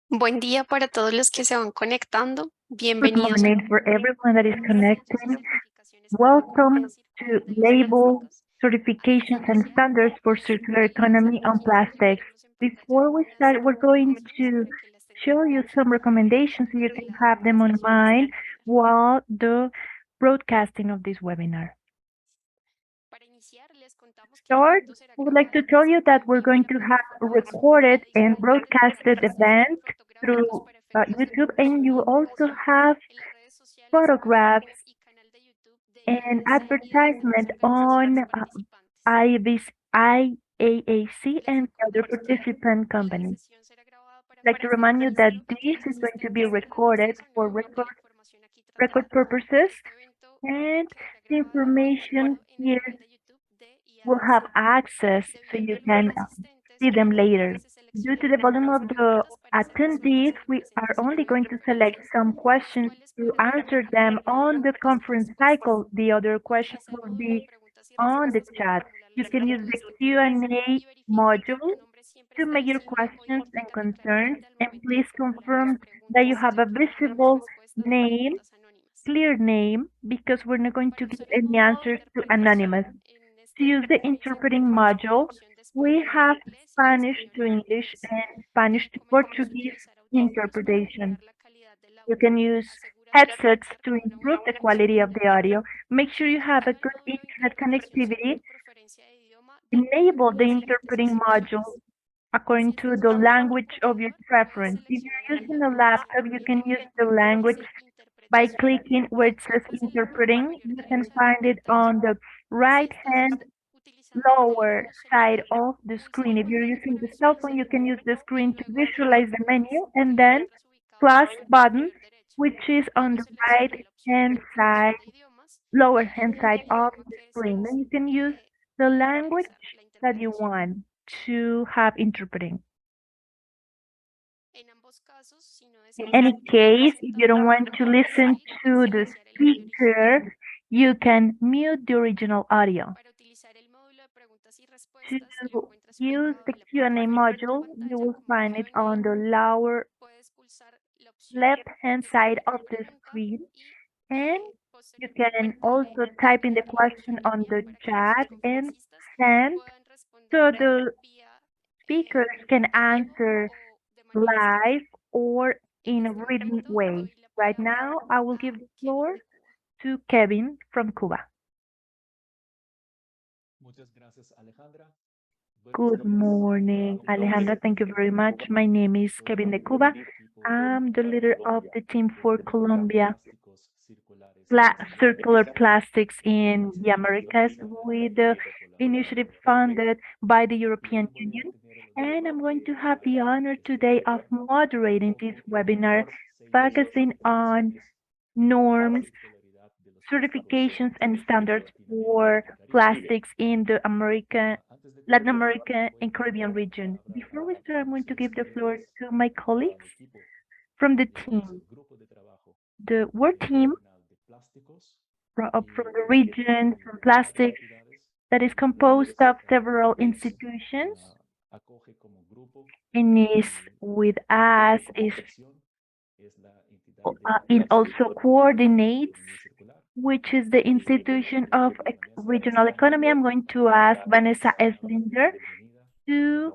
Buen día para todos los que se van conectando. Good Bienvenidos a morning for everyone that is connecting. Welcome to Label Certifications and Standards for Circular Economy on Plastics. Before we start, we're going to show you some recommendations so you can have them on mind while the broadcasting of this webinar. Start, I would like to tell you that we're going to have a recorded and broadcasted event through YouTube, and you also have photographs and advertisement on IAAC and other participant companies. I'd like to remind you that this is going to be recorded for record purposes, and the information here will have access so you can see them later. Due to the volume of the attendees, we are only going to select some questions to answer them on the conference cycle. The other questions will be on the chat. You can use the Q&A module to make your questions and concerns, and please confirm that you have a visible name, clear name, because we're not going to give any answers to anonymous. To use the interpreting module, we have Spanish to English and Spanish to Portuguese interpretation. You can use headsets to improve the quality of the audio. Make sure you have a good internet connectivity. Enable the interpreting module according to the language of your preference. If you're using a laptop, you can use the language by clicking where it says interpreting. You can find it on the right hand lower side of the screen. If you're using the cell phone, you can use the screen to visualize the menu, and then plus button, which is on the right hand side, lower hand side of the screen. Then you can use the language that you want to have interpreting. In any case, if you don't want to listen to the speaker, you can mute the original audio. To use the Q&A module, you will find it on the lower left-hand side of the screen, and you can also type in the question on the chat and send so the speakers can answer live or in a written way. Right now, I will give the floor to Kevin from Cuba. Good morning, Alejandra. Thank you very much. My name is Kevin de Cuba. I'm the leader of the team for Colombia Circular Plastics in the Americas with the initiative funded by the European Union. And I'm going to have the honor today of moderating this webinar focusing on norms, certifications, and standards for plastics in the Latin America and Caribbean region. Before we start, I'm going to give the floor to my colleagues from the team. The work team from the region, from plastics, that is composed of several institutions and is with us, is it also coordinates, which is the institution of regional economy. I'm going to ask Vanessa Eslinger to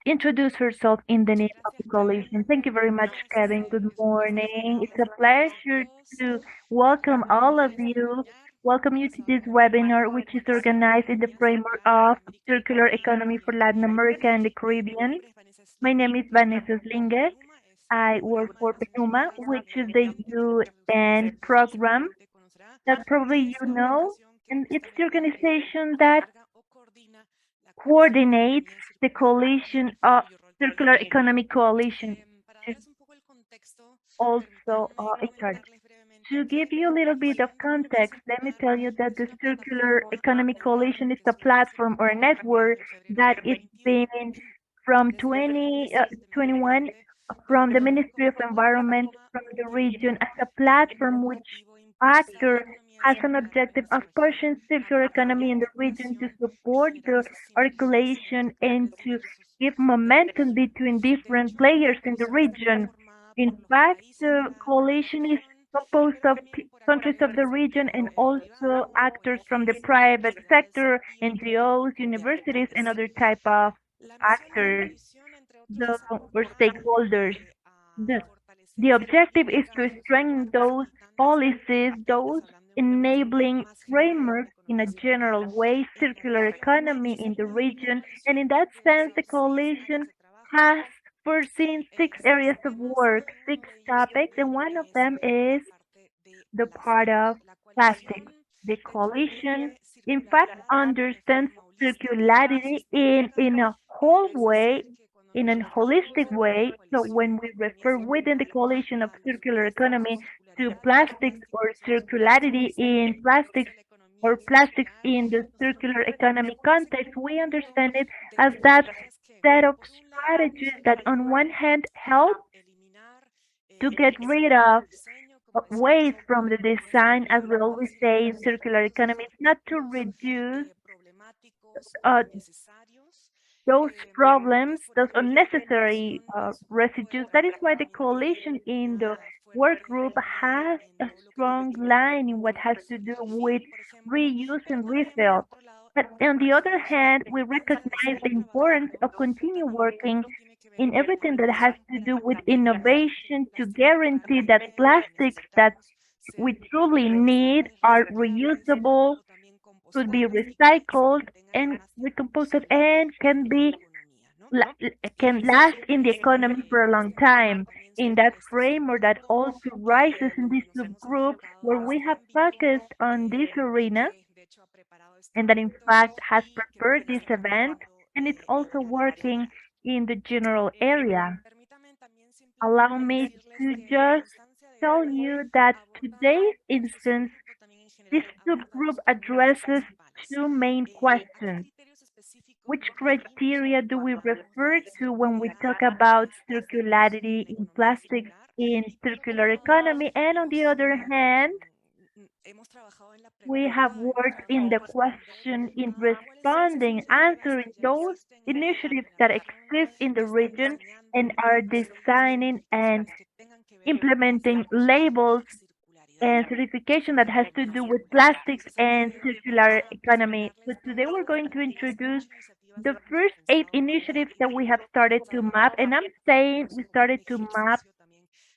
introduce herself in the name of the coalition. Thank you very much, Kevin. Good morning. It's a pleasure to welcome all of you. Welcome you to this webinar, which is organized in the framework of Circular Economy for Latin America and the Caribbean. My name is Vanessa Slinger. I work for PENUMA, which is the UN program that probably you know, and it's the organization that coordinates the coalition of Circular Economy Coalition, which is also in charge. To give you a little bit of context, let me tell you that the Circular Economy Coalition is a platform or a network that is been from 2021 from the Ministry of Environment from the region as a platform which actors has an objective of pushing circular economy in the region to support the articulation and to give momentum between different players in the region. In fact, the coalition is composed of countries of the region and also actors from the private sector, NGOs, universities, and other type of actors, the or stakeholders. The, the objective is to strengthen those policies, those enabling frameworks in a general way, circular economy in the region, and in that sense, the coalition has foreseen 6 areas of work, 6 topics, and one of them is the part of plastics. The coalition, in fact, understands circularity in a whole way, in a holistic way. So when we refer within the coalition of circular economy to plastics or circularity in plastics or plastics in the circular economy context, we understand it as that set of strategies that on one hand help to get rid of ways from the design, as we always say in circular economy, it's not to reduce uh, those problems, those unnecessary residues. That is why the coalition in the work group has a strong line in what has to do with reuse and refill. But on the other hand, we recognize the importance of continue working in everything that has to do with innovation to guarantee that plastics that we truly need are reusable, could be recycled and recomposed, and can last in the economy for a long time. In that framework that also rises in this subgroup where we have focused on this arena and that in fact has prepared this event and it's also working in the general area. Allow me to just tell you that today's instance, this subgroup addresses 2 main questions. Which criteria do we refer to when we talk about circularity in plastics in circular economy? And on the other hand, we have worked in the question in responding, answering those initiatives that exist in the region and are designing and implementing labels and certification that has to do with plastics and circular economy. So today we're going to introduce the first 8 initiatives that we have started to map. And I'm saying we started to map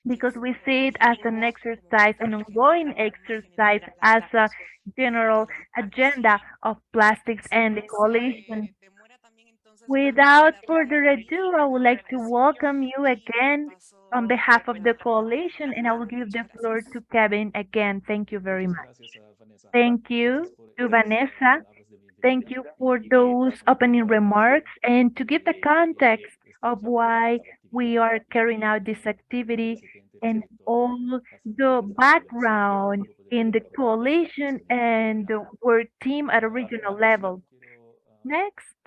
because we see it as an exercise, an ongoing exercise, as a general agenda of plastics and the coalition. Without further ado, I would like to welcome you again on behalf of the coalition, and I will give the floor to Kevin again. Thank you very much. Thank you to Vanessa. Thank you for those opening remarks and to give the context of why we are carrying out this activity and all the background in the coalition and the work team at a regional level. Next,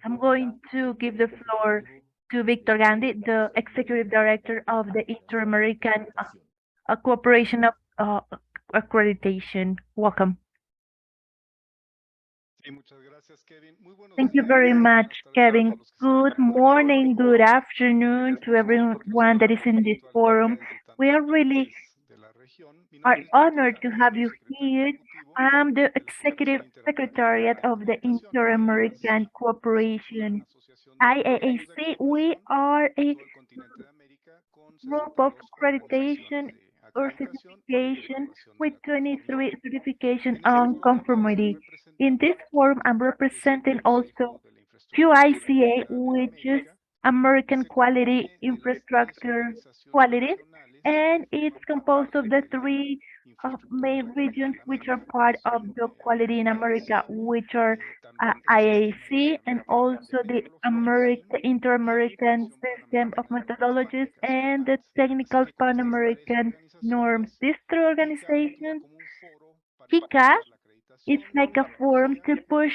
I'm going to give the floor to Victor Gandhi, the Executive Director of the Inter-American Cooperation of Accreditation. Welcome. Thank you very much, Kevin. Good morning, good afternoon to everyone that is in this forum. We are really honored to have you here. I'm the Executive Secretariat of the Inter-American Cooperation, IAAC. We are a group of accreditation or certification with 23 certification on conformity. In this forum, I'm representing also QICA, which is American Quality Infrastructure Quality, and it's composed of the 3 main regions which are part of the quality in America, which are IAC and also the Inter-American System of Methodologies and the Technical Pan-American Norms. These 3 organizations, QICA, it's like a forum to push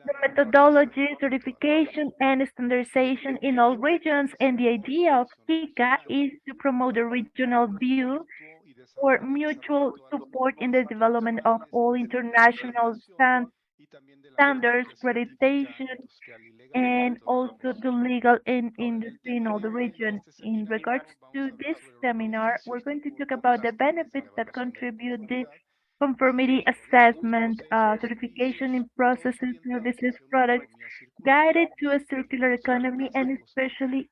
the methodology, certification, and standardization in all regions. And the idea of QICA is to promote a regional view for mutual support in the development of all international standards, accreditation, and also the legal and industry in all the region. In regards to this seminar, we're going to talk about the benefits that contribute the conformity assessment, certification in processes, services, products, guided to a circular economy, and especially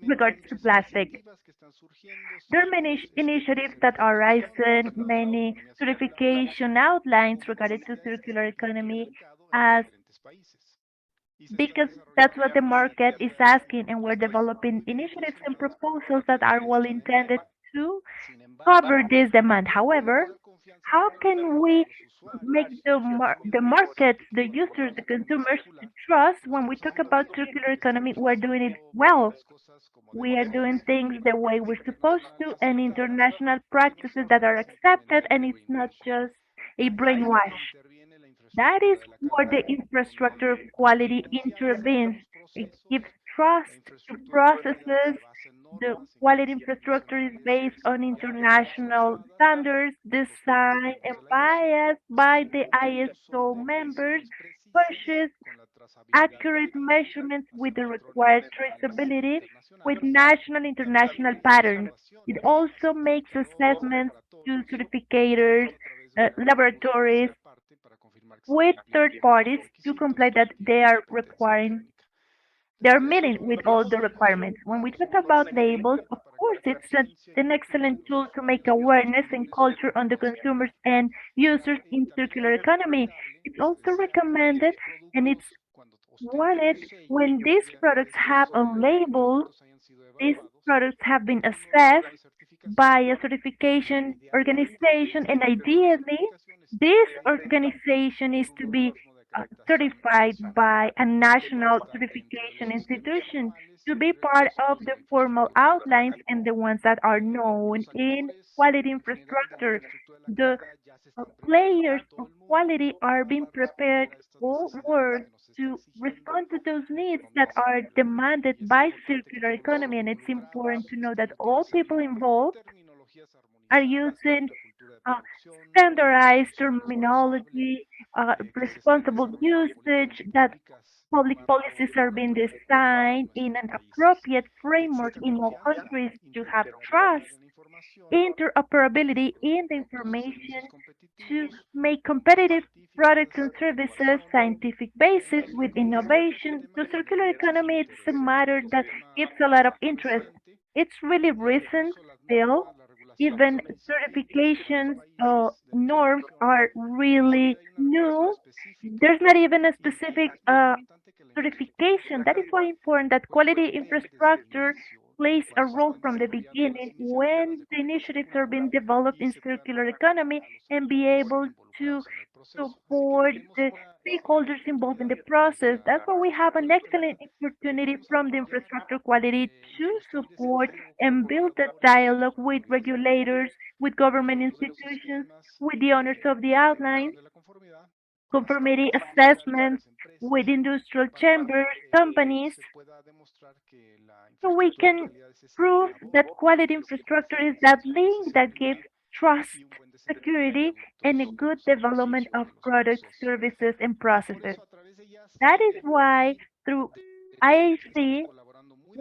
regards to plastic. There are many initiatives that are rising, many certification outlines regarding to circular economy as because that's what the market is asking, and we're developing initiatives and proposals that are well intended to cover this demand. However, how can we make the markets, the users, the consumers to trust when we talk about circular economy? We're doing it well. We are doing things the way we're supposed to, and international practices that are accepted, and it's not just a brainwash. That is where the infrastructure of quality intervenes. It gives trust to processes. The quality infrastructure is based on international standards designed and biased by the ISO members, pushes accurate measurements with the required traceability with national international patterns. It also makes assessments to certificators, laboratories, with third parties to comply that they're meeting with all the requirements. When we talk about labels, of course, it's an excellent tool to make awareness and culture on the consumers and users in circular economy. It's also recommended and it's wanted when these products have a label, these products have been assessed by a certification organization, and ideally, this organization is to be certified by a national certification institution to be part of the formal outlines and the ones that are known in quality infrastructure. The players of quality are being prepared forward to respond to those needs that are demanded by circular economy, and it's important to know that all people involved are using uh, standardized terminology, responsible usage, that public policies are being designed in an appropriate framework in all countries to have trust, interoperability in the information to make competitive products and services scientific basis with innovation. The circular economy, it's a matter that gives a lot of interest. It's really recent still. Even certifications norms are really new. There's not even a specific certification. That is why important that quality infrastructure plays a role from the beginning when the initiatives are being developed in circular economy and be able to support the stakeholders involved in the process. That's why we have an excellent opportunity from the infrastructure quality to support and build a dialogue with regulators, with government institutions, with the owners of the outlines, conformity assessments, with industrial chambers, companies, so we can prove that quality infrastructure is that link that gives trust, security, and a good development of products, services, and processes. That is why through IAC,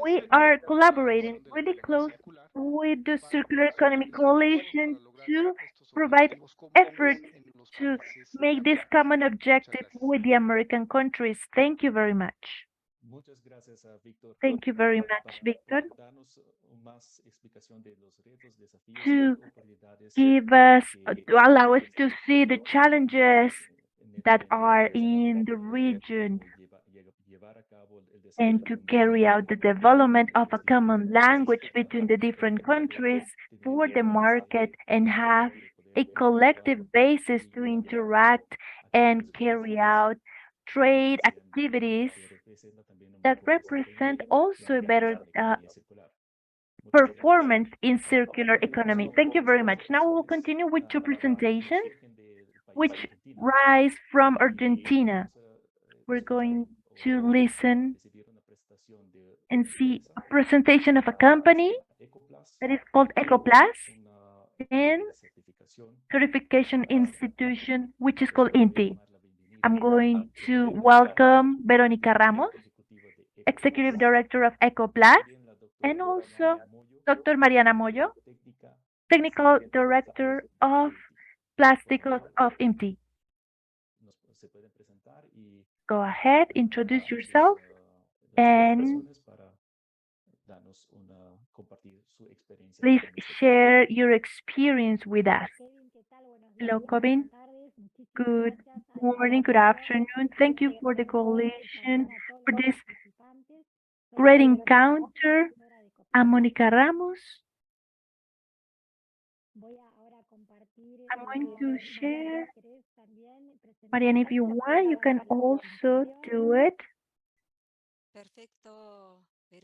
we are collaborating really close with the Circular Economy Coalition to provide efforts to make this common objective with the American countries. Thank you very much. Thank you very much, Victor, to give us, to allow us to see the challenges that are in the region and to carry out the development of a common language between the different countries for the market and have a collective basis to interact and carry out trade activities that represent also a better performance in circular economy. Thank you very much. Now we will continue with two presentations which rise from Argentina. We're going to listen and see a presentation of a company that is called Ecoplas. and certification institution, which is called INTI. I'm going to welcome Veronica Ramos, Executive Director of Ecoplas, and also Dr. Mariana Moyo, Technical Director of Plásticos of INTI. Go ahead, introduce yourself, and please share your experience with us. Hello, Cobin. Good morning, good afternoon. Thank you for the coalition for this great encounter. I'm Monica Ramos. I'm going to share. Mariana, if you want, you can also do it.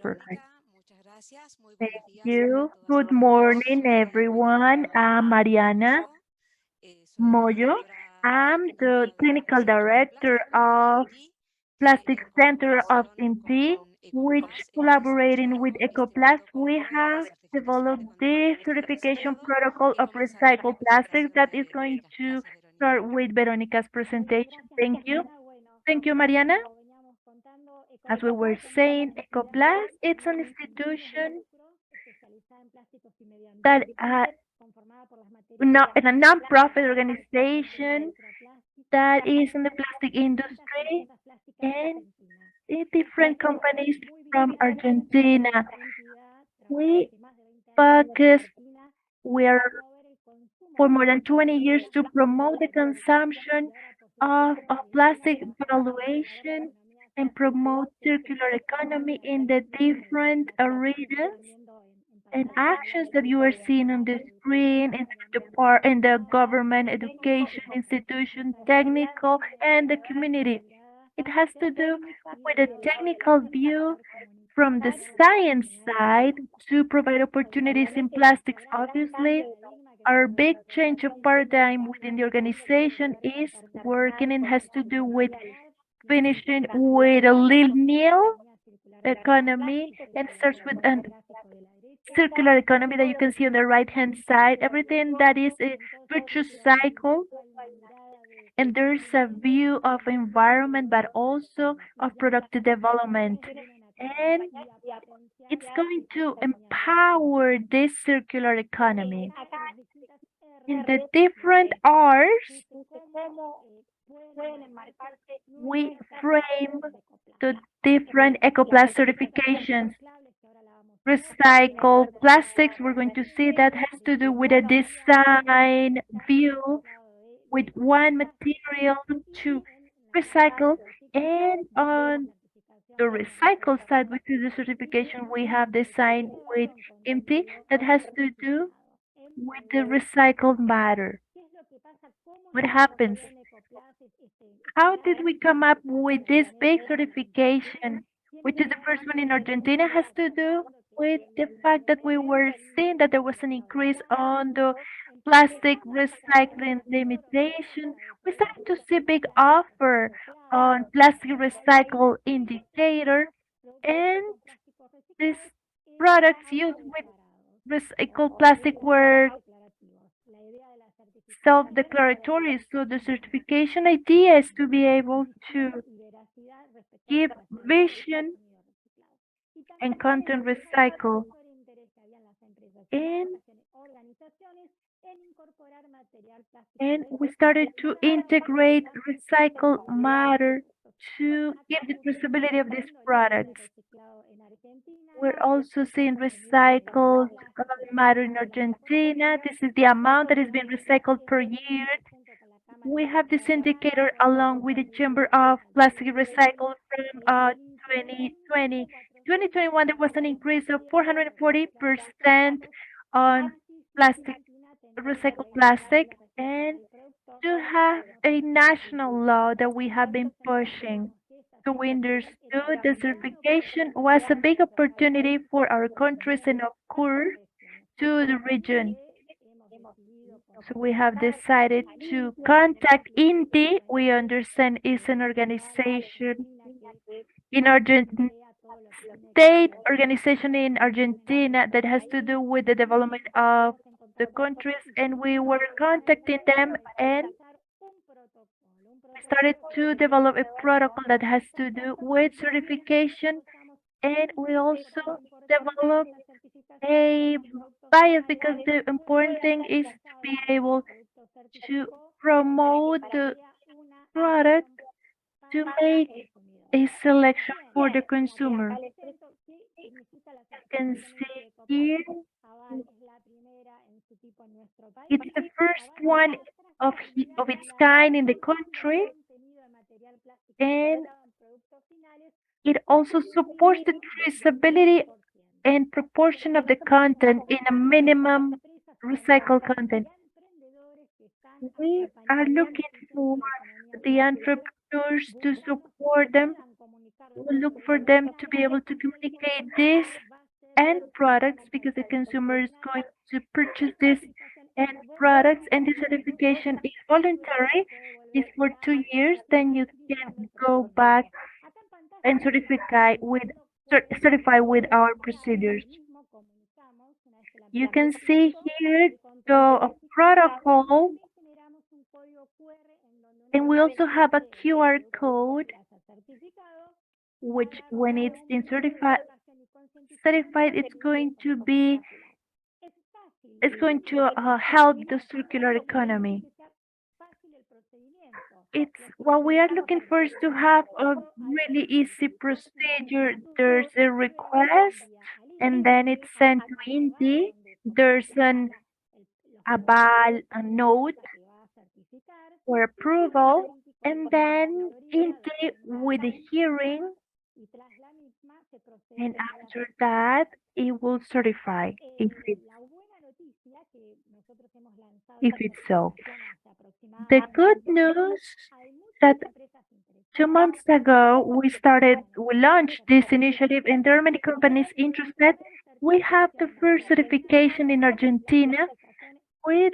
Perfect. Thank you. Good morning, everyone. I'm Mariana Moyo. I'm the Technical Director of Plastic Center of INTI, which collaborating with Ecoplast, we have developed the certification protocol of recycled plastics that is going to start with Veronica's presentation. Thank you. Thank you, Mariana. As we were saying, Ecoplast, it's an institution that it's a non-profit organization that is in the plastic industry and different companies from Argentina. We focus, we are for more than 20 years to promote the consumption of plastic valuation and promote circular economy in the different arenas and actions that you are seeing on the screen in the government, education, institution, technical, and the community. It has to do with a technical view from the science side to provide opportunities in plastics. Obviously, our big change of paradigm within the organization is working and has to do with finishing with a linear economy and starts with a circular economy that you can see on the right hand side. Everything that is a virtuous cycle, and there's a view of environment but also of productive development, and it's going to empower this circular economy in the different R's. We frame the different ecoplast certifications. Recycled plastics, we're going to see that has to do with a design view with one material to recycle, and on the recycle side within the certification we have design with empty that has to do with the recycled matter. What happens? How did we come up with this big certification, which is the first one in Argentina? Has to do with the fact that we were seeing that there was an increase on the plastic recycling limitation. We started to see big offer on plastic recycle indicator, and these products used with recycled plastic were self-declaratory. So the certification idea is to be able to give vision and content recycle. And, and we started to integrate recycled matter to give the traceability of these products. We're also seeing recycled matter in Argentina. This is the amount that is being recycled per year. We have this indicator along with the Chamber of Plastic Recycle from 2020. 2021, there was an increase of 440% on plastic, recycled plastic, and to have a national law that we have been pushing. So we understood the certification was a big opportunity for our countries and of course to the region. So we have decided to contact INTI. We understand is an organization in Argentina, state organization in Argentina that has to do with the development of the countries, and we were contacting them and started to develop a protocol that has to do with certification, and we also developed a bias because the important thing is to be able to promote the product to make a selection for the consumer. You can see here, it's the first one of its kind in the country, and it also supports the traceability and proportion of the content in a minimum recycled content. We are looking for the entrepreneurs to support them. We look for them to be able to communicate this end products because the consumer is going to purchase this end products, and the certification is voluntary. It's for 2 years. Then you can go back and certify with our procedures. You can see here the protocol, and we also have a QR code, which when it's in certified, it's going to help the circular economy. It's what we are looking for is to have a really easy procedure. There's a request, and then it's sent to INTI. There's an aval, a note for approval, and then INTI with a hearing, and after that it will certify if it's so. The good news that 2 months ago we launched this initiative, and there are many companies interested. We have the first certification in Argentina with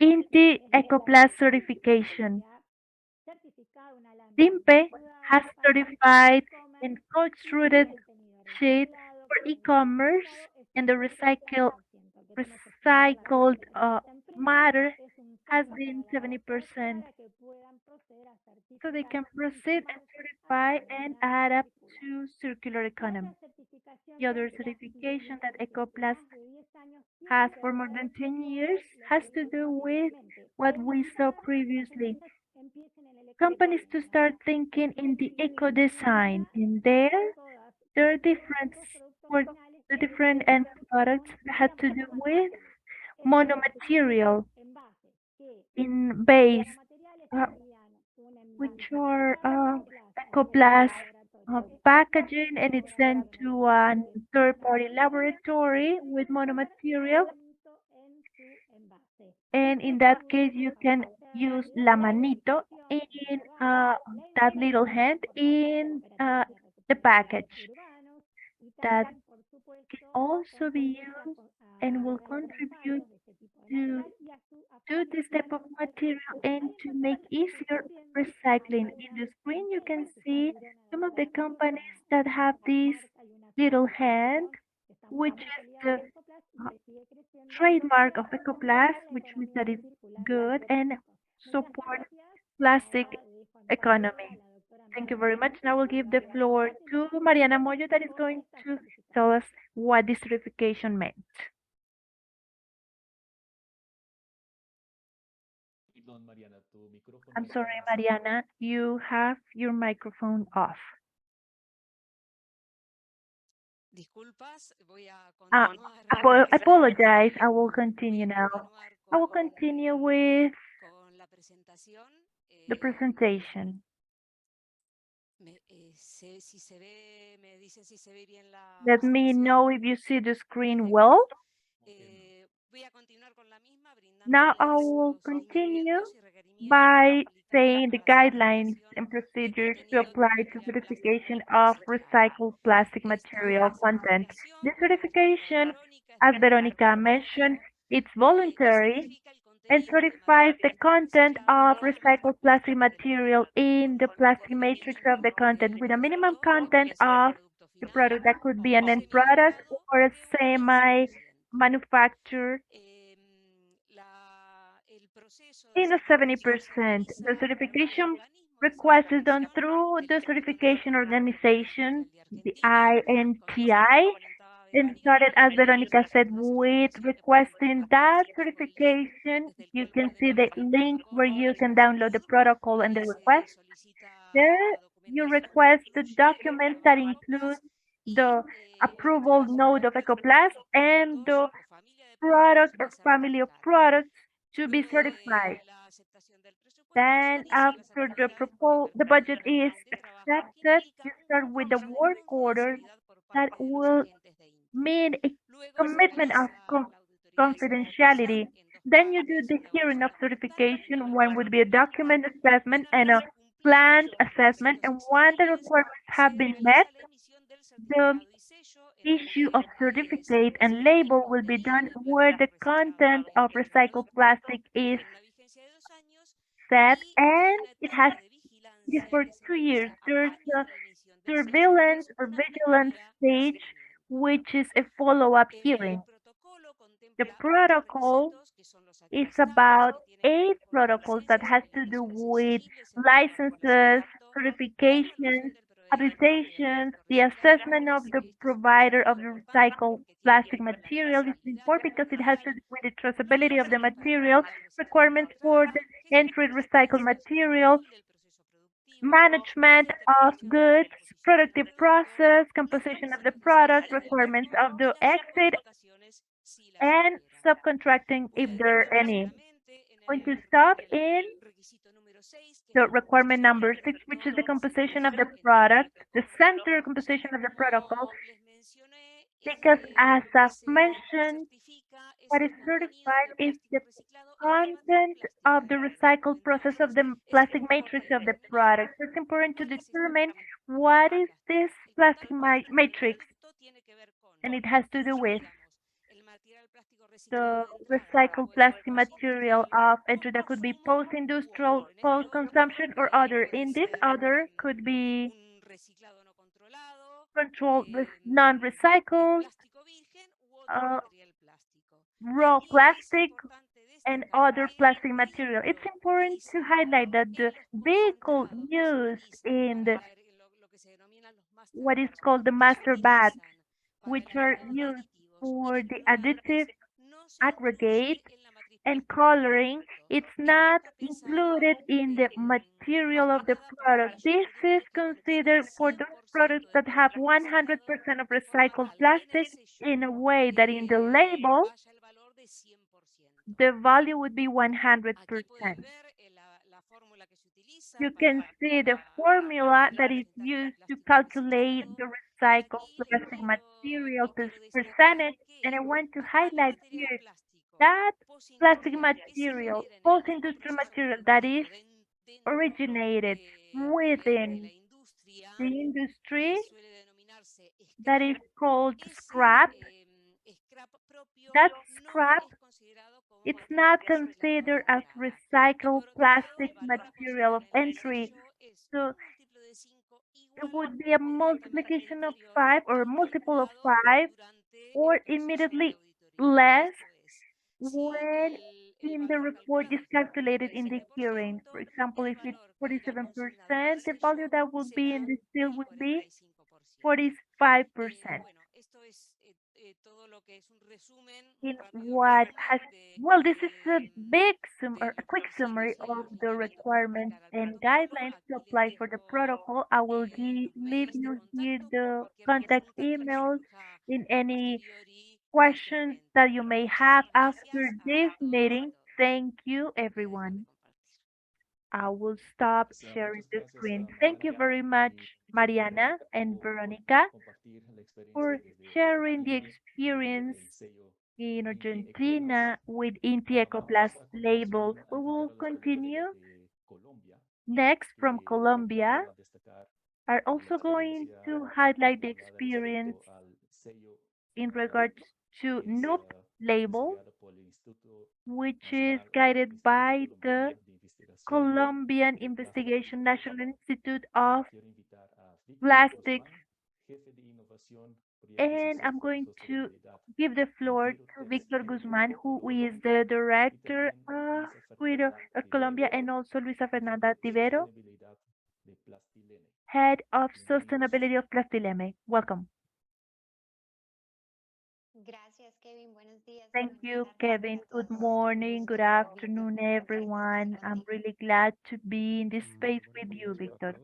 INTI EcoPlus certification. DIMPE has certified and co-extruded sheet for e-commerce, and the recycled matter has been 70%. So they can proceed and certify and add up to circular economy. The other certification that EcoPlus has for more than 10 years has to do with what we saw previously. Companies to start thinking in the eco design. And there are different for the different end products that had to do with monomaterial in base, uh, which are EcoPlus packaging, and it's sent to a third-party laboratory with monomaterial. And in that case, you can use la manito in that little hand in the package. That can also be used and will contribute to do this type of material and to make easier recycling. In the screen, you can see some of the companies that have this little hand, which is the trademark of EcoPlus, which means that it's good and support plastic economy. Thank you very much. Now I will give the floor to Mariana Moyo that is going to tell us what this certification meant. I'm sorry, Mariana, you have your microphone off. Apologize. I will continue now. I will continue with the presentation. Let me know if you see the screen well. Now I will continue by saying the guidelines and procedures to apply to certification of recycled plastic material content. The certification, as Veronica mentioned, it's voluntary and certifies the content of recycled plastic material in the plastic matrix of the content with a minimum content of the product that could be an end product or a semi-manufactured in a 70%. The certification request is done through the certification organization, the INTI, and started, as Veronica said, with requesting that certification. You can see the link where you can download the protocol and the request. There, you request the documents that include the approval node of Ecoplast and the product or family of products to be certified. Then after the budget is accepted, you start with the work order that will mean a commitment of confidentiality. Then you do the hearing of certification. One would be a document assessment and a plant assessment. And when the requirements have been met, the issue of certificate and label will be done where the content of recycled plastic is set, and it is for 2 years. There's a surveillance or vigilance stage, which is a follow-up hearing. The protocol is about 8 protocols that has to do with licenses, certifications, habilitations, the assessment of the provider of the recycled plastic material. It's important because it has to do with the traceability of the material, requirements for the entry recycled material, management of goods, productive process, composition of the product, requirements of the exit, and subcontracting if there are any. Going to stop in the requirement number 6, which is the composition of the product, the center composition of the protocol, because as I've mentioned, what is certified is the content of the recycled process of the plastic matrix of the product. So it's important to determine what is this plastic matrix, and it has to do with the recycled plastic material of entry that could be post-industrial, post-consumption, or other. In this other could be controlled with non-recycled, uh, raw plastic, and other plastic material. It's important to highlight that the vehicle used in what is called the master baths, which are used for the additive aggregate and coloring, it's not included in the material of the product. This is considered for those products that have 100% of recycled plastic in a way that in the label, the value would be 100%. You can see the formula that is used to calculate the recycled plastic material percentage, and I want to highlight here that plastic material, post-industrial material that is originated within the industry that is called scrap, that scrap, it's not considered as recycled plastic material of entry. So it would be a multiplication of 5 or a multiple of 5 or immediately less when in the report is calculated in the hearing. For example, if it's 47%, the value that would be in the steel would be 45%. In what has, well, this is a big or a quick summary of the requirements and guidelines to apply for the protocol. I will leave you here the contact emails in any questions that you may have after this meeting. Thank you, everyone. I will stop sharing the screen. Thank you very much, Mariana and Veronica, for sharing the experience in Argentina with Inti Ecoplast label. We will continue next from Colombia. Are also going to highlight the experience in regards to NUP label, which is guided by the Colombian Investigation National Institute of Plastics And I'm going to give the floor to Victor Guzman, who is the director of Colombia, and also Luisa Fernanda Tivero, head of sustainability of Plastileme. Welcome. Thank you, Kevin. Good morning, good afternoon, everyone. I'm really glad to be in this space with you, Victor.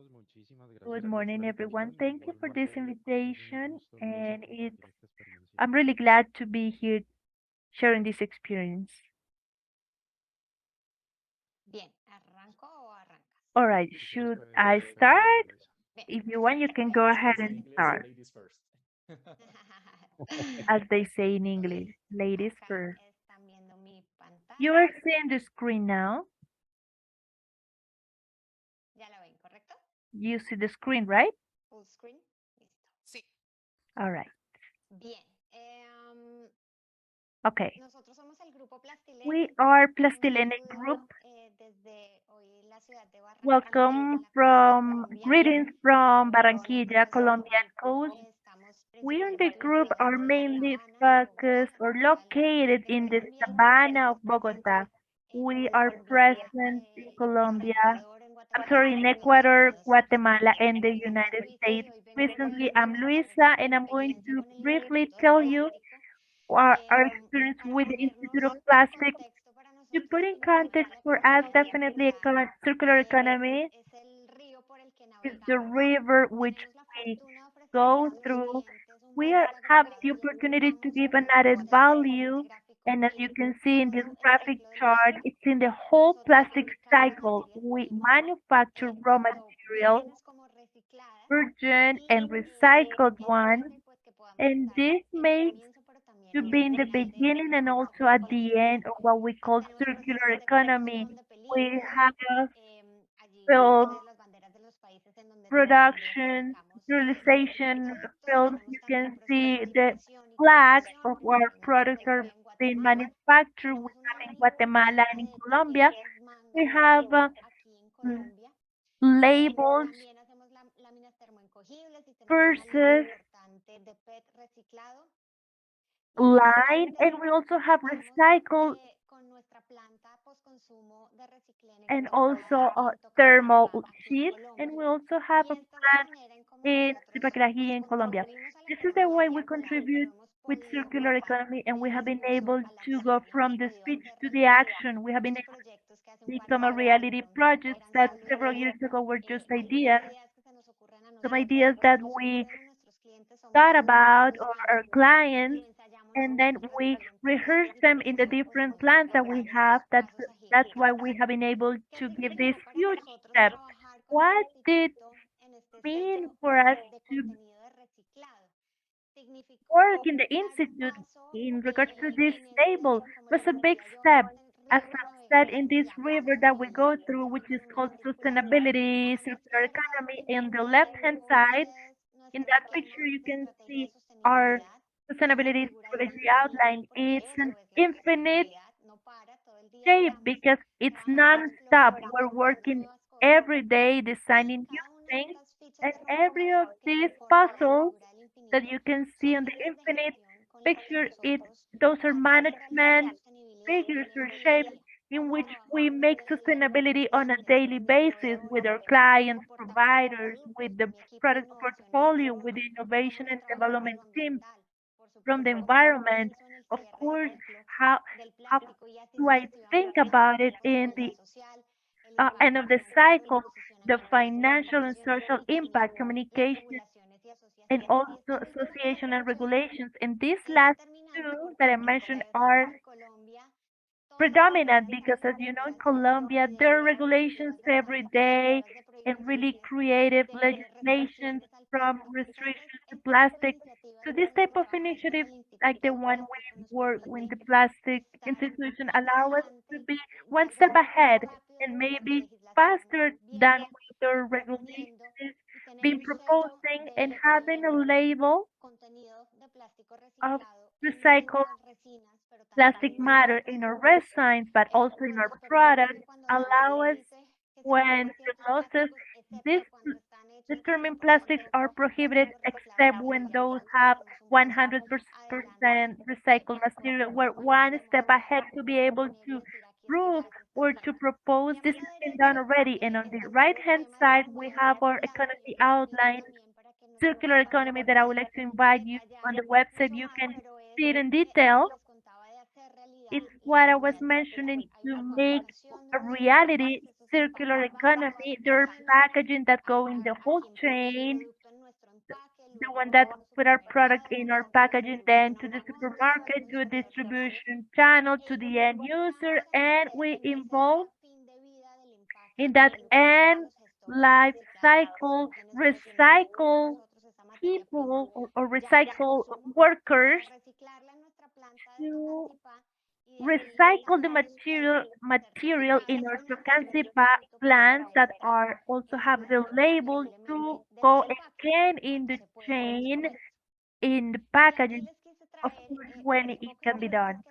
Good morning, everyone. Thank you for this invitation, and I'm really glad to be here sharing this experience. All right, should I start? If you want, you can go ahead and start. As they say in English, ladies first. You are seeing the screen now. You see the screen, right? Sí. All right. Okay. We are Plastilene Group. Welcome from greetings from Barranquilla, Colombian coast. We on the group are mainly focused or located in the Sabana of Bogota. We are present in Colombia, I'm sorry, in Ecuador, Guatemala, and the United States. Recently, I'm Luisa, and I'm going to briefly tell you our experience with the Institute of Plastics. To put in context for us, definitely circular economy is the river which we go through. Have the opportunity to give an added value, and as you can see in this graphic chart, it's in the whole plastic cycle. We manufacture raw material, virgin and recycled one, and this makes to be in the beginning and also at the end of what we call circular economy. We have film production, realization films. You can see the flags of our products are being manufactured. We have in Guatemala and in Colombia. We have l- labels, purses, line, and we also have recycled and also thermal sheets, and we also have a plant in Zipaquirá in Colombia. This is the way we contribute with circular economy, and we have been able to go from the speech to the action. We have been able to become a reality projects that several years ago were just ideas, some ideas that we thought about or our clients, and then we rehearse them in the different plans that we have. That's why we have been able to give this huge step. What did mean for us to work in the institute in regards to this table was a big step. As I said, in this river that we go through, which is called sustainability, circular economy, in the left-hand side, in that picture, you can see our sustainability strategy outline. It's an infinite shape because it's non-stop. We're working every day designing new things, and every of these puzzles that you can see on the infinite picture, those are management figures or shapes in which we make sustainability on a daily basis with our clients, providers, with the product portfolio, with the innovation and development team, from the environment. Of course, how do I think about it in the end of the cycle, the financial and social impact, communication, and also association and regulations. And these last two that I mentioned are predominant because, as you know, in Colombia, there are regulations every day and really creative legislations from restrictions to plastic. So this type of initiatives, like the one we work with the plastic institution, allow us to be one step ahead and maybe faster than with the regulations being proposing and having a label of recycled plastic matter in our resins, but also in our products, allow us when celluloses, this Determined plastics are prohibited except when those have 100% recycled material. We're one step ahead to be able to prove or to propose this has been done already. And on the right-hand side, we have our economy outline, circular economy that I would like to invite you on the website. You can see it in detail. It's what I was mentioning to make a reality circular economy. There are packaging that go in the whole chain, the one that put our product in our packaging, then to the supermarket, to a distribution channel, to the end user, and we involve in that end life cycle, recycle people or recycle workers to recycle the material in our Tocansi plants that are also have the label to go again in the chain in the packaging, of course, when it can be done.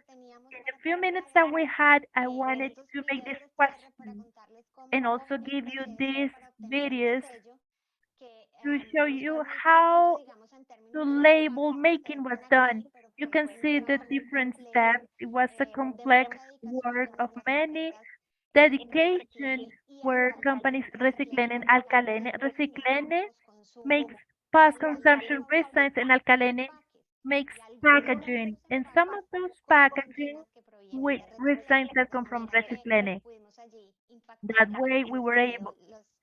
In the few minutes that we had, I wanted to make this question and also give you these videos to show you how the label making was done. You can see the different steps. It was a complex work of many dedication where companies Reciclene and Alcalene. Reciclene makes post-consumption resins and Alcalene makes packaging. And some of those packaging with resins that come from Reciclene. That way we were able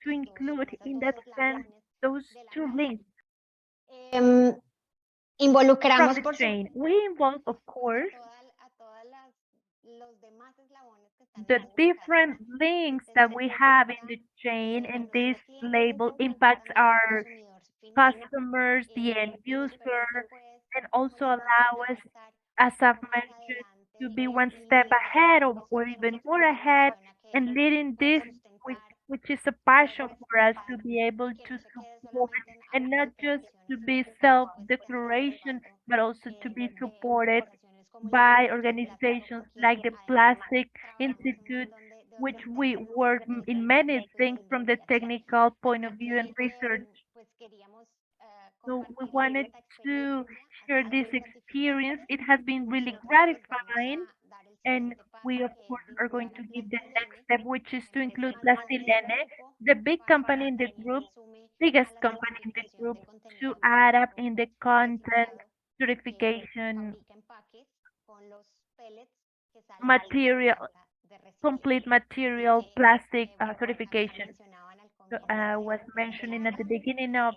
to include in that sense those two links from the chain. We involve, of course, the different links that we have in the chain, and this label impacts our customers, the end user, and also allow us, as I've mentioned, to be one step ahead or even more ahead and leading this, which is a passion for us to be able to support and not just to be self-declaration, but also to be supported by organizations like the Plastic Institute, which we work in many things from the technical point of view and research. So we wanted to share this experience. It has been really gratifying, and we of course are going to give the next step, which is to include Plastilene, the big company in the group, biggest company in the group, to add up in the content certification material, complete material plastic certification. So I was mentioning at the beginning of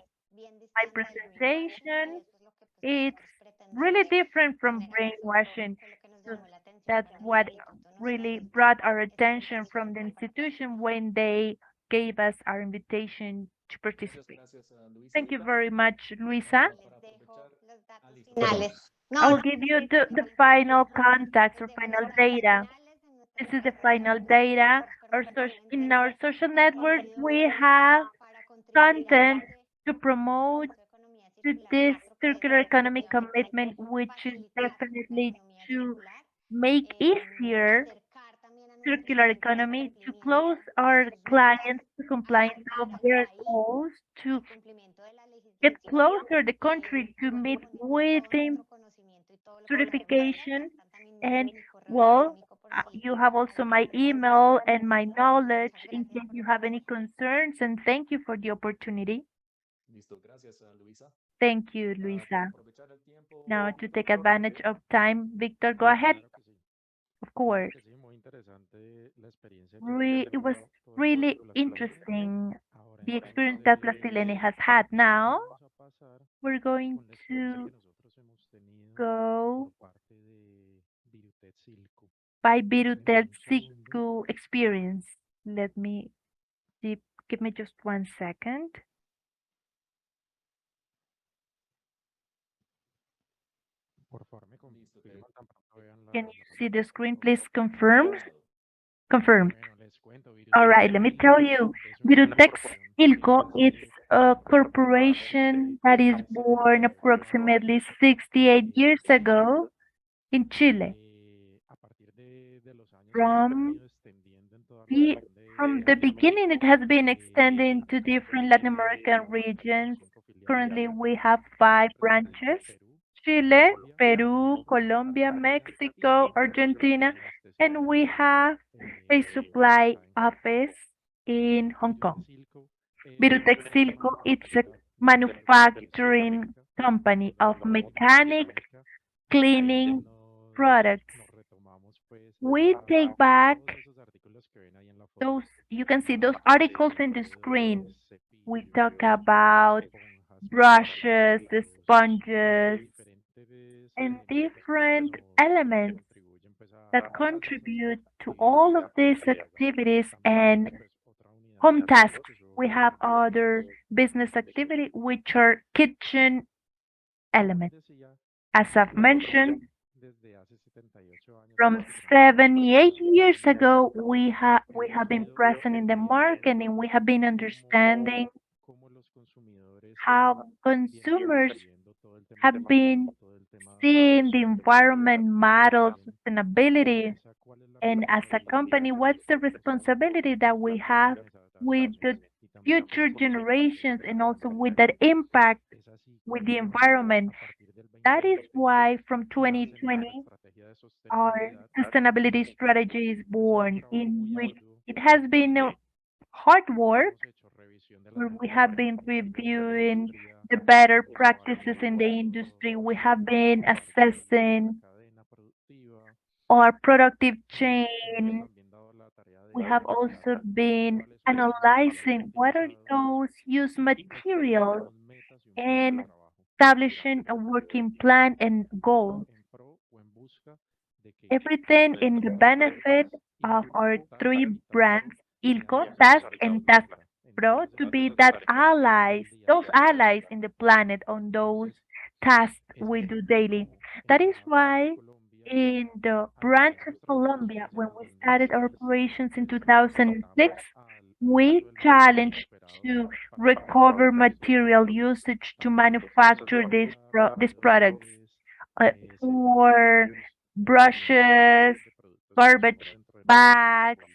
my presentation, it's really different from brainwashing. So that's what really brought our attention from the institution when they gave us our invitation to participate. Thank you very much, Luisa. I will give you the final contacts or final data. This is the final data. In our social network, we have content to promote to this circular economy commitment, which is definitely to make easier circular economy, to close our clients to compliance of their goals, to get closer the country to meet within certification. And well, you have also my email and my knowledge in case you have any concerns. And thank you for the opportunity. Thank you, Luisa. Now, to take advantage of time, Victor, go ahead. Of course. It was really interesting, the experience that Plastilene has had. Now, we're going to go by Virutel Silco experience. Let me see, give me just 1 second. Can you see the screen? Please confirm. Confirmed. All right, let me tell you, Virutex Ilco is a corporation that is born approximately 68 years ago in Chile. From From the beginning, it has been extending to different Latin American regions. Currently, we have 5 branches: Chile, Peru, Colombia, Mexico, Argentina, and we have a supply office in Hong Kong. Virutexilco, it's a manufacturing company of mechanic cleaning products. We take back those, you can see those articles in the screen. We talk about brushes, the sponges, and different elements that contribute to all of these activities and home tasks. We have other business activity which are kitchen elements. As I've mentioned, from 78 years ago, we have been present in the market and we have been understanding how consumers have been seeing the environment model sustainability, and as a company, what's the responsibility that we have with the future generations and also with that impact with the environment. That is why from 2020, our sustainability strategy is born, in which it has been a hard work where we have been reviewing the better practices in the industry. We have been assessing our productive chain. We have also been analyzing what are those used materials and establishing a working plan and goal. Everything in the benefit of our 3 brands, ILCO, Task, and Task Pro, to be that allies, those allies in the planet on those tasks we do daily. That is why in the branch of Colombia, when we started our operations in 2006, we challenged to recover material usage to manufacture these products. For brushes, garbage bags,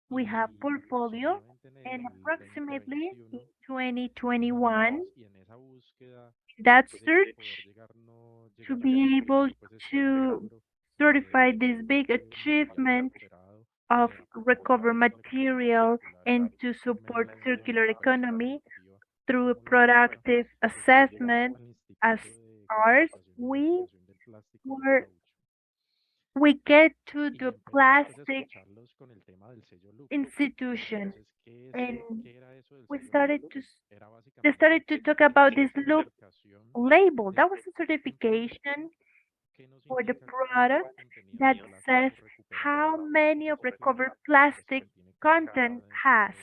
we have portfolio, and approximately in 2021, that search to be able to certify this big achievement of recover material and to support circular economy through a productive assessment as ours, were we get to the plastic institution, and we started to they started to talk about this look label. That was a certification for the product that says how many of recovered plastic content has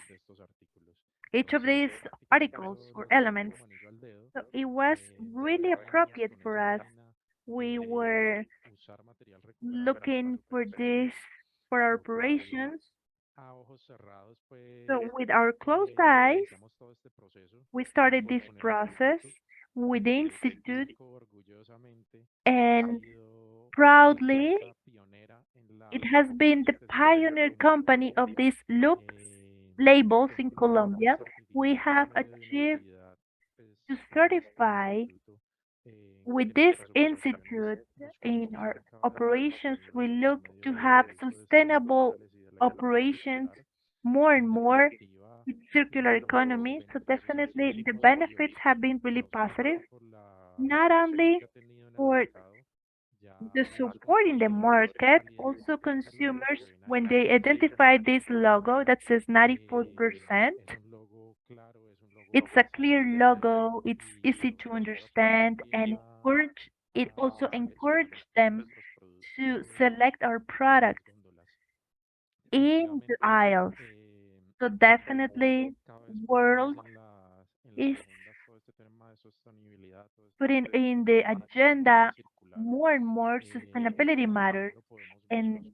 each of these articles or elements. So it was really appropriate for us. We were looking for this for our operations. So with our closed eyes, we started this process with the institute, and proudly, it has been the pioneer company of these loops labels in Colombia. We have achieved to certify with this institute in our operations. We look to have sustainable operations more and more with circular economy. So definitely the benefits have been really positive, not only for the support in the market, also consumers, when they identify this logo that says 94%, it's a clear logo, it's easy to understand, and it also encouraged them to select our product in the aisles. So definitely, world is putting in the agenda more and more sustainability matters, and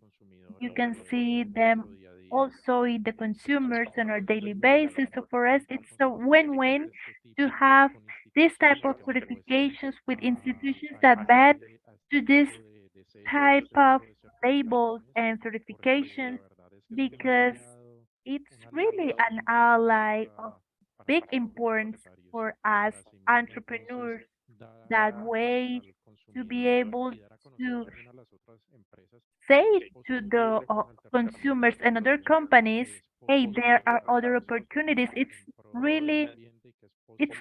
you can see them also in the consumers on our daily basis. So for us, it's a win-win to have this type of certifications with institutions that bet to this type of labels and certifications, because it's really an ally of big importance for us entrepreneurs that way to be able to say to the consumers and other companies, hey, there are other opportunities. It's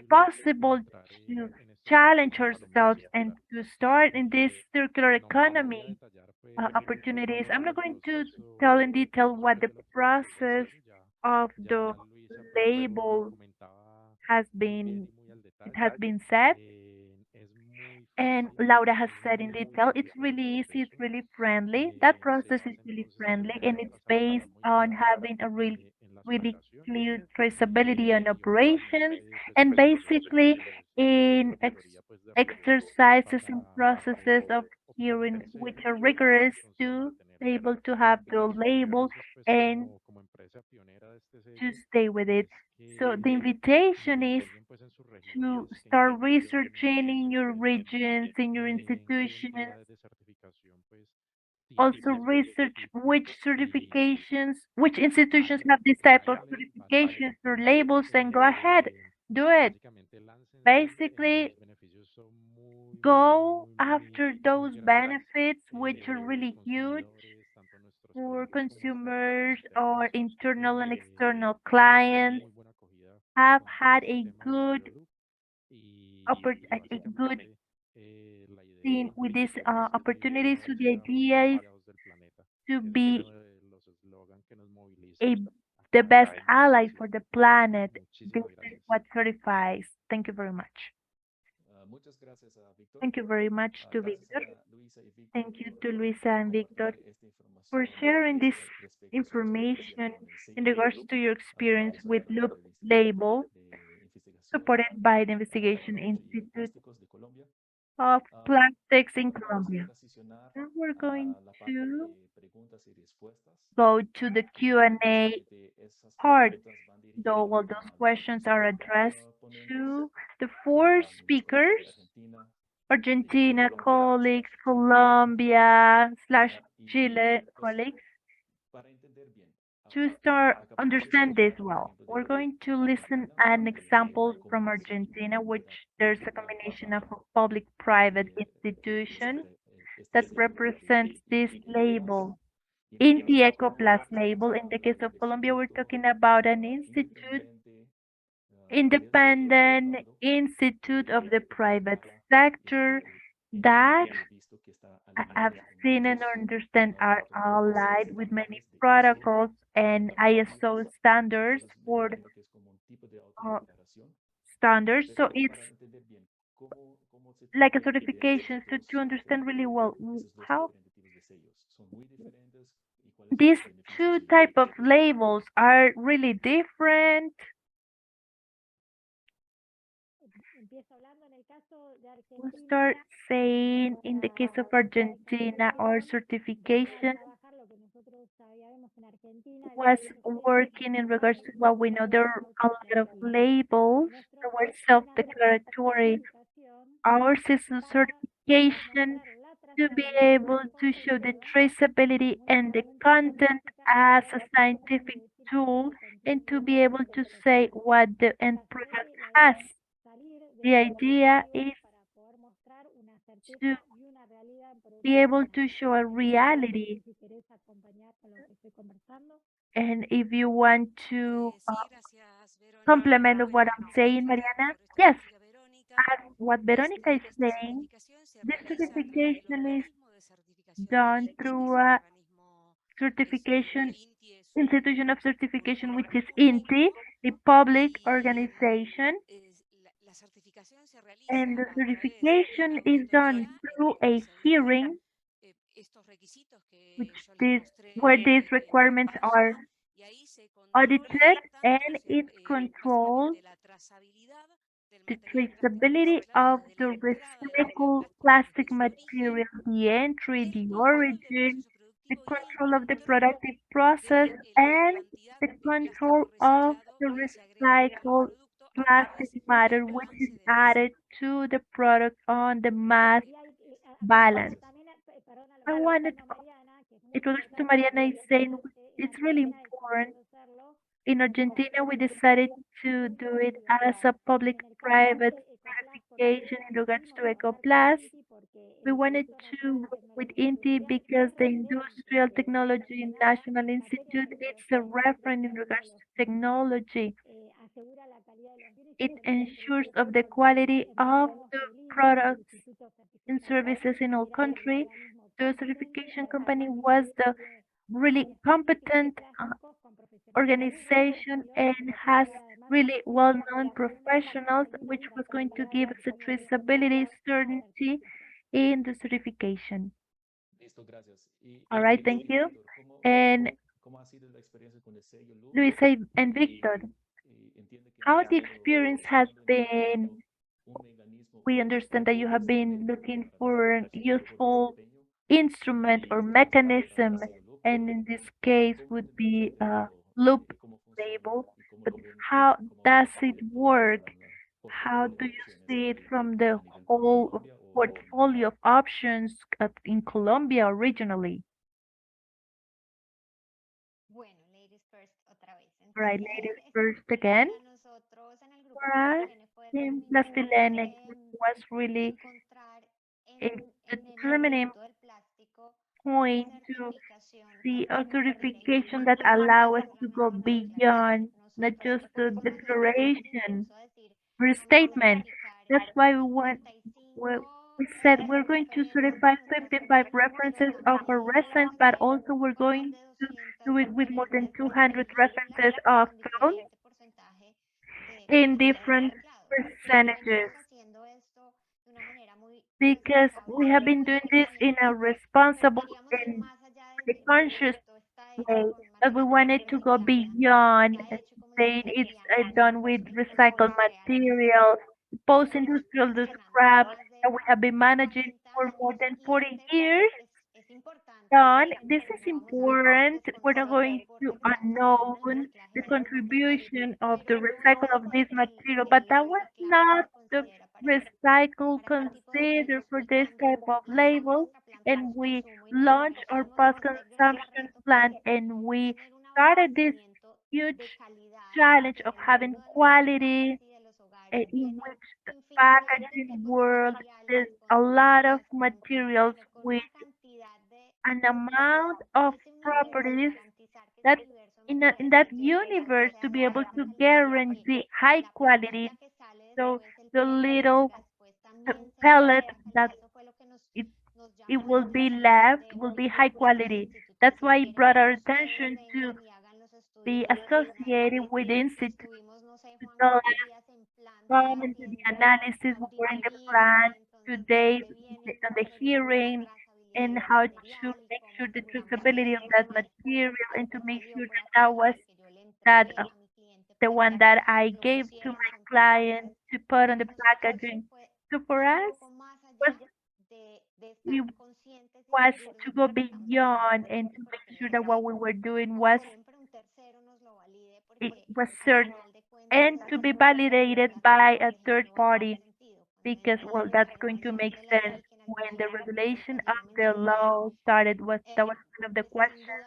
possible to challenge ourselves and to start in this circular economy opportunities. I'm not going to tell in detail what the process of the label has been it has been said, and Laura has said in detail. It's really easy, it's really friendly. That process is really friendly, and it's based on having a really clear traceability on operations, and basically in exercises and processes of hearing which are rigorous to be able to have the label and to stay with it. So the invitation is to start researching in your regions, in your institutions. Also research which institutions have this type of certifications or labels, and go ahead, do it. Basically, go after those benefits which are really huge for consumers or internal and external clients. Have had a good a good scene with these opportunities. So the idea is to be a the best ally for the planet. This is what certifies. Thank you very much. Thank you very much to Victor. Thank you to Luisa and Victor for sharing this information in regards to your experience with Loop Label, supported by the Investigation Institute of Plastics in Colombia. Now we're going to go to the Q&A part, though all those questions are addressed to the four speakers, Argentina colleagues, Colombia slash Chile colleagues. To start understand this well, we're going to listen an example from Argentina, which there's a combination of a public-private institution that represents this label. In the EcoPlus label, in the case of Colombia, we're talking about an institute, independent institute of the private sector that have seen and understand are allied with many protocols and ISO standards for uh, standards. So it's like a certification to understand really well how these two type of labels are really different. We'll start saying in the case of Argentina, our certification was working in regards to what we know. There are a lot of labels that were self-declaratory. Ours is a certification to be able to show the traceability and the content as a scientific tool, and to be able to say what the end product has. The idea is to be able to show a reality. And if you want to complement of what I'm saying, Mariana, yes, as what Veronica is saying, this certification is done through a certification institution of certification, which is INTI, a public organization, and the certification is done through a hearing, which this where these requirements are audited, and it controls the traceability of the recycled plastic material, the entry, the origin, the control of the productive process, and the control of the recycled plastic matter which is added to the product on the mass balance. I wanted it was to Mariana is saying it's really important In Argentina, we decided to do it as a public-private certification in regards to EcoPlus. We wanted to work with INTI because the Industrial Technology National Institute is a reference in regards to technology. It ensures of the quality of the products and services in our country. The certification company was the really competent organization and has really well-known professionals, which was going to give us a traceability certainty in the certification. All right, thank you. And Luisa and Victor, how the experience has been? We understand that you have been looking for a useful instrument or mechanism, and in this case would be a loop label. But how does it work? How do you see it from the whole portfolio of options in Colombia originally? Right, ladies first again. For us, in Plastilene was really a determining point to see a certification that allow us to go beyond not just the declaration or statement. That's why we said we're going to certify 55 references of our residents, but also we're going to do it with more than 200 references of phones in different percentages because we have been doing this in a responsible and a conscious way, but we wanted to go beyond saying it's done with recycled material, post-industrial scrap that we have been managing for more than 40 years. Don, this is important. We're not going to unknown the contribution of the recycle of this material, but that was not the recycle considered for this type of label. And we launched our post-consumption plan, and we started this huge challenge of having quality in which the packaging world is a lot of materials with an amount of properties that in that universe to be able to guarantee high quality. So the little pellet that it it will be left will be high quality. That's why it brought our attention to be associated with institutes to tell us, come into the analysis, we were in the plan today on the hearing and how to make sure the traceability of that material and to make sure that that was that the one that I gave to my client to put on the packaging. So for us, was it was to go beyond and to make sure that what we were doing was it was certain and to be validated by a third party because well that's going to make sense when the regulation of the law started was that was one of the questions.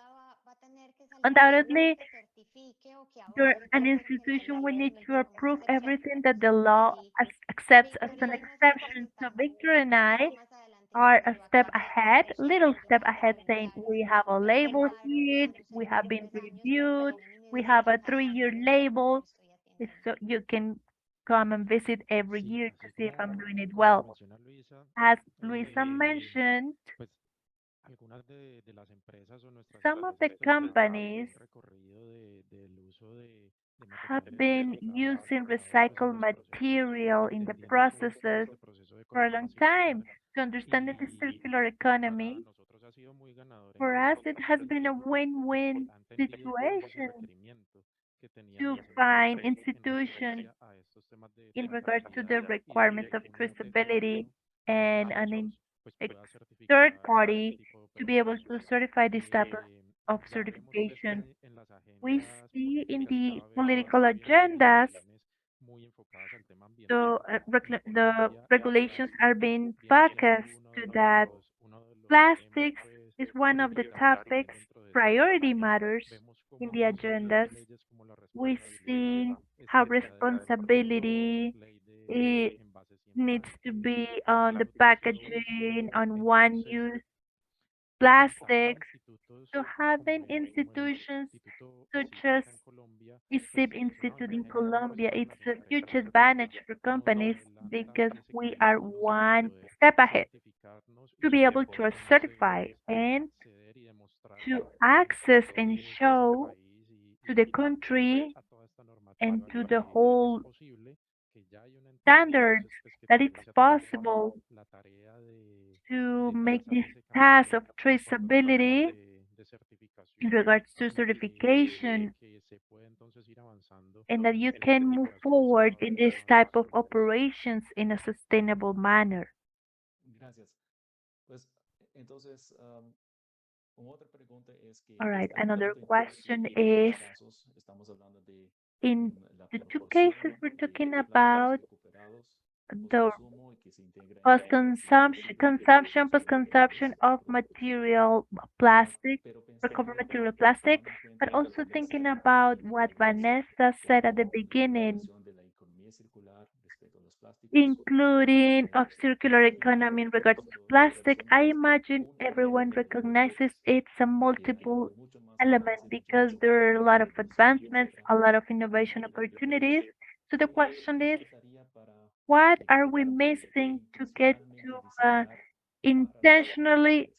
Undoubtedly an institution will need to approve everything that the law accepts as an exception. So Victor and I are a step ahead, little step ahead, saying we have a label here, we have been reviewed, we have a 3-year label, so you can come and visit every year to see if I'm doing it well. As Luisa mentioned, some of the companies have been using recycled material in the processes for a long time. To understand the circular economy, for us it has been a win-win situation to find institutions in regards to the requirements of traceability and a third party to be able to certify this type of certification. We see in the political agendas the regulations are being focused to that plastics is one of the topics priority matters in the agendas, we see how responsibility needs to be on the packaging, on one-use plastics. So having institutions such as ISIB Institute in Colombia, it's a huge advantage for companies because we are one step ahead to be able to certify and to access and show to the country and to the whole standards that it's possible to make this task of traceability in regards to certification and that you can move forward in this type of operations in a sustainable manner. All right, another question is, in the two cases we're talking about, the post-consumption of material plastic, recovered material plastic, but also thinking about what Vanessa said at the beginning, including of circular economy in regards to plastic. I imagine everyone recognizes it's a multiple element because there are a lot of advancements, a lot of innovation opportunities. So the question is, what are we missing to get to intentionally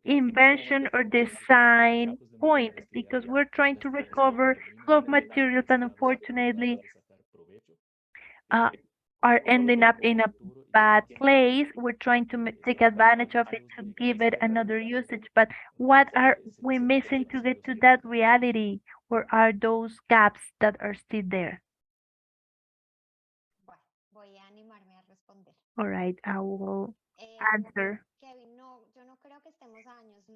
invention or design point? Because we're trying to recover flow of materials and unfortunately uh, are ending up in a bad place. We're trying to take advantage of it to give it another usage. But what are we missing to get to that reality? Or are those gaps that are still there? All right, I will answer.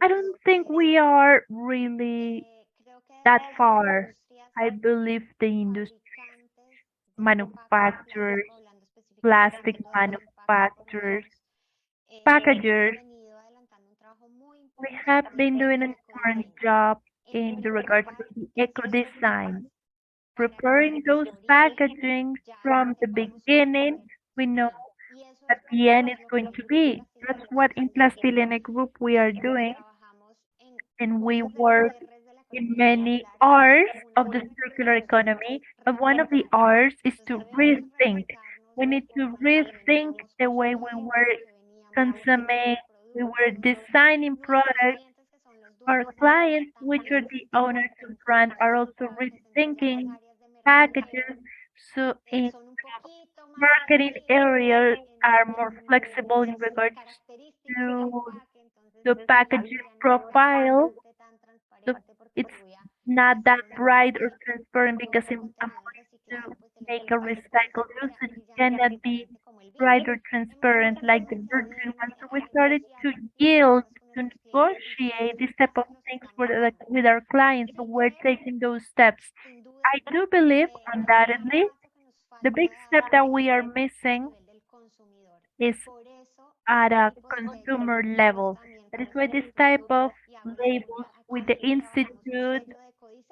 I don't think we are really that far. I believe the industry, manufacturers, plastic manufacturers, packagers, we have been doing an important job in the regards to the eco design, preparing those packaging from the beginning. We know at the end it's going to be. That's what in Plastilene Group we are doing, and we work in many R's of the circular economy. But one of the R's is to rethink. We need to rethink the way we were consuming, we were designing products. Our clients, which are the owners of brand, are also rethinking packages. So in marketing areas are more flexible in regards to the packaging profile. So it's not that bright or transparent because I'm going to make a recycled usage. It cannot be bright or transparent like the virgin one. So we started to yield, to negotiate this type of things with our clients. So we're taking those steps. I do believe, undoubtedly, the big step that we are missing is at a consumer level. That is why this type of labels with the institute,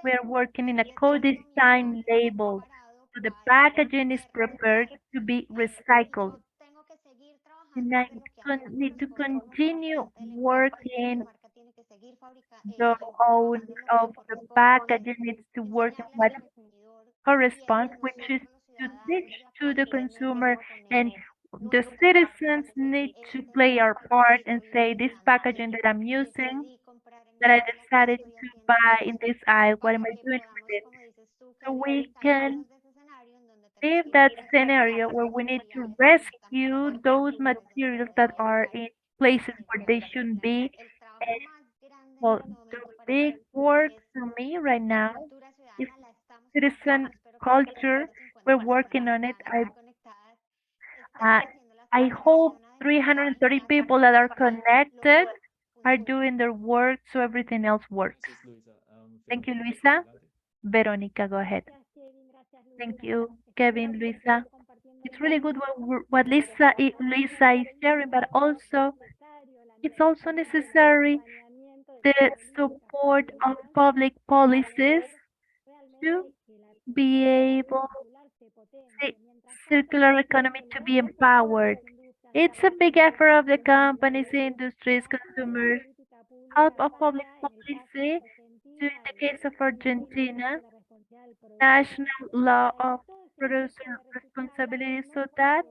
we're working in a co-design label. So the packaging is prepared to be recycled. And I need to continue working the own of the packaging needs to work in what corresponds, which is to teach to the consumer, and the citizens need to play our part and say this packaging that I'm using, that I decided to buy in this aisle, what am I doing with it? So we can leave that scenario where we need to rescue those materials that are in places where they shouldn't be. And well, the big work for me right now is citizen culture. We're working on it. Uh, I hope 330 people that are connected are doing their work so everything else works. Thank you, Luisa. Veronica, go ahead. Thank you, Kevin, Luisa. It's really good what Lisa is sharing, but also it's also necessary the support of public policies to be able the circular economy to be empowered. It's a big effort of the companies, industries, consumers, help of public policy to, in the case of Argentina, national law of producer responsibility so that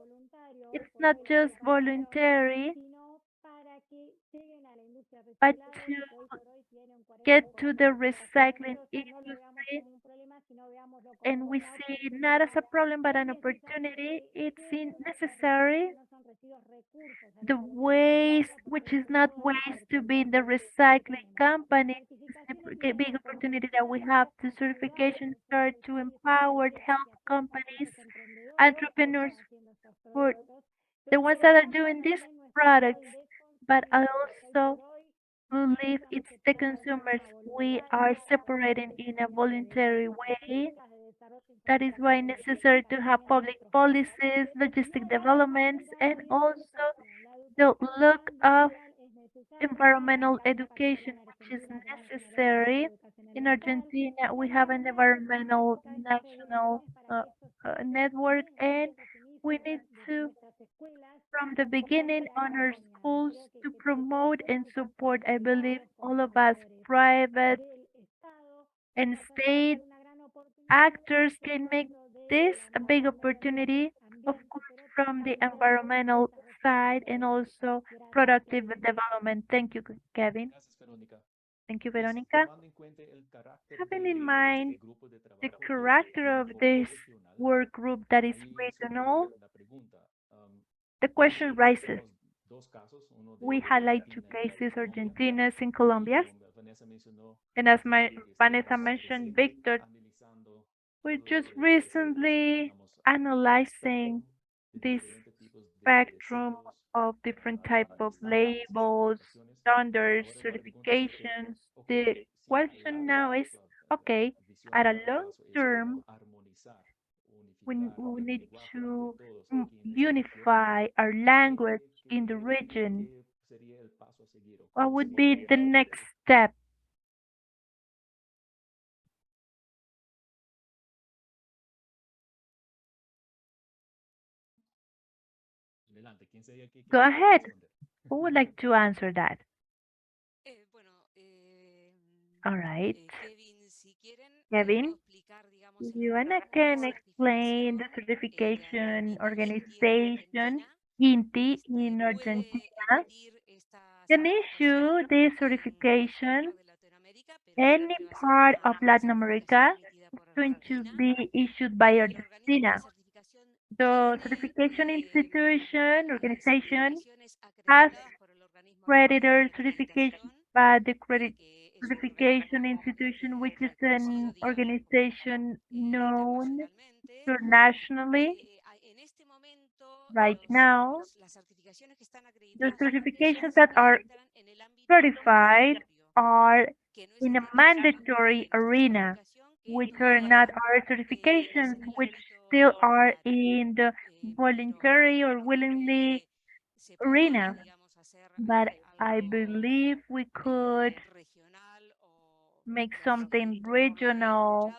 it's not just voluntary, but to get to the recycling industry and we see it not as a problem but an opportunity. It's necessary. The waste, which is not waste to be in the recycling company, is the big opportunity that we have. The certification start to empower, help companies, entrepreneurs for the ones that are doing these products, but I also believe it's the consumers. We are separating in a voluntary way. That is why necessary to have public policies, logistic developments, and also the look of environmental education, which is necessary. In Argentina, we have an environmental national network, and we need to, from the beginning, on our schools to promote and support. I believe all of us, private and state actors, can make this a big opportunity, of course, from the environmental side and also productive development. Thank you, Kevin. Thank you, Veronica. Having in mind the character of this work group that is regional, the question rises. We highlight two cases, Argentina and Colombia. And as Vanessa mentioned, Victor, we're just recently analyzing this spectrum of different type of labels, standards, certifications. The question now is, okay, at a long term, we need to unify our language in the region. What would be the next step? Go ahead. Who would like to answer that? All right. Kevin, you wanna can explain the certification organization INTI in Argentina can issue this certification any part of Latin America is going to be issued by Argentina. The certification institution organization has creditor certification by the credit certification institution, which is an organization known internationally. Right now, the certifications that are certified are in a mandatory arena, which are not our certifications, which still are in the voluntary or willingly arena. But I believe we could make something regional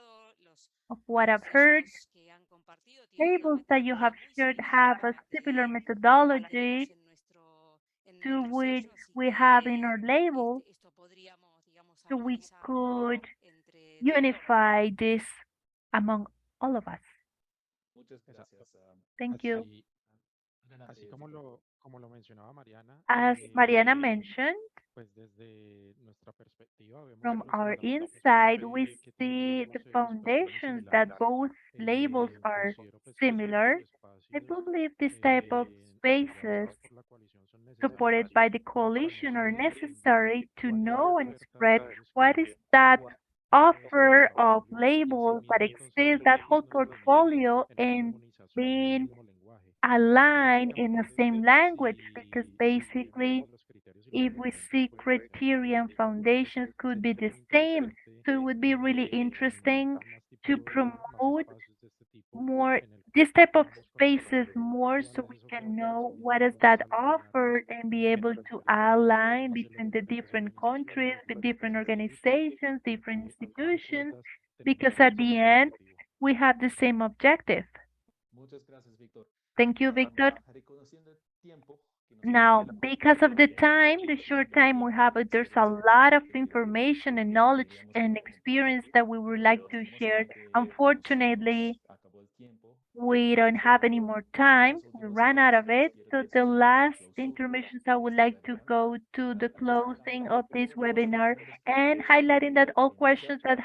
of what I've heard. Tables that you have shared have a similar methodology to which we have in our label, so we could unify this among all of us. Thank you. As Mariana mentioned, from our inside, we see the foundations that both labels are similar. I believe this type of spaces supported by the coalition are necessary to know and spread what is that offer of labels that exists, that whole portfolio, and being aligned in the same language, because basically if we see criteria and foundations could be the same, so it would be really interesting to promote more this type of spaces more so we can know what is that offered and be able to align between the different countries, the different organizations, different institutions, because at the end we have the same objective. Thank you, Victor. Now, because of the time, the short time we have, there's a lot of information and knowledge and experience that we would like to share. Unfortunately, we don't have any more time. We ran out of it. So the last intermissions, I would like to go to the closing of this webinar and highlighting that all questions that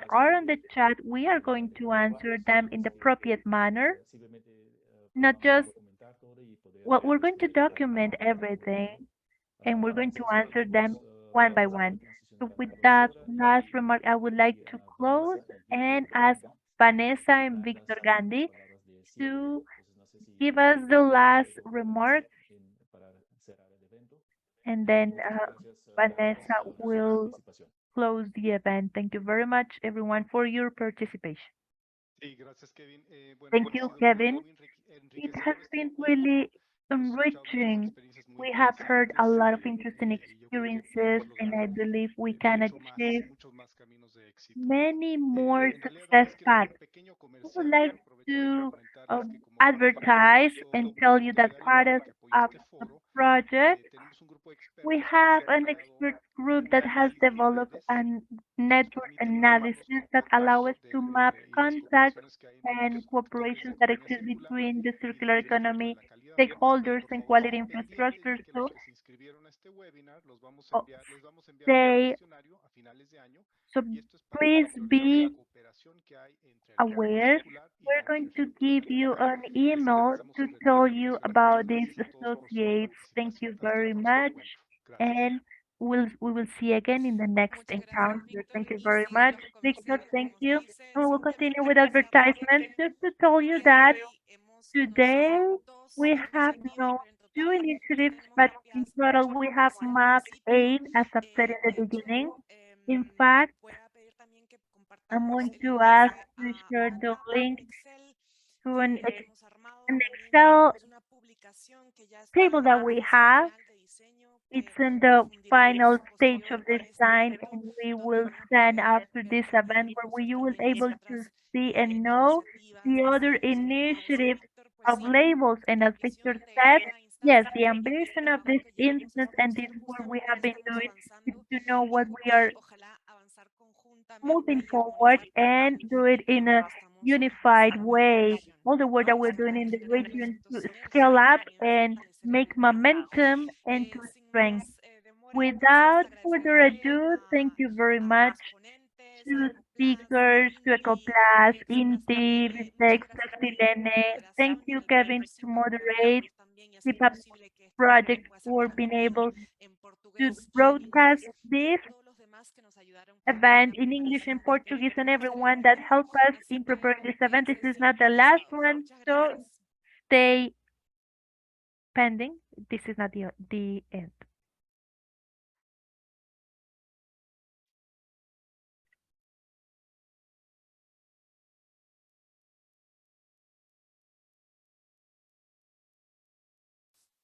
are on the chat, we are going to answer them in the appropriate manner. Not just, well, we're going to document everything and we're going to answer them one by one. So with that last remark, I would like to close and ask Vanessa and Victor Gandhi to give us the last remarks, and then Vanessa will close the event. Thank you very much, everyone, for your participation. Thank you, Kevin. It has been really enriching. We have heard a lot of interesting experiences, and I believe we can achieve many more success paths. I would like to advertise and tell you that part of the project, we have an expert group that has developed a network analysis that allow us to map contacts and cooperations that exist between the circular economy stakeholders and quality infrastructure. So oh, they so please be aware. We're going to give you an email to tell you about these associates. Thank you very much. And we will see again in the next encounter. Thank you very much, Victor. Thank you. And we'll continue with advertisements just to tell you that today we have now two initiatives, but in total we have mapped 8, as I've said in the beginning. In fact, I'm going to ask to share the link to an Excel table that we have. It's in the final stage of design, and we will send after this event where you will able to see and know the other initiatives of labels. And as Victor said, yes, the ambition of this instance and this work we have been doing is to know what we are moving forward and do it in a unified way. All the work that we're doing in the region to scale up and make momentum and to strength. Without further ado, thank you very much to speakers, to Ecoplas, Inti, Vistex, Textilene. Thank you, Kevin, to moderate the project for being able to broadcast this event in English and Portuguese, and everyone that helped us in preparing this event. This is not the last one, so stay pending. This is not the end.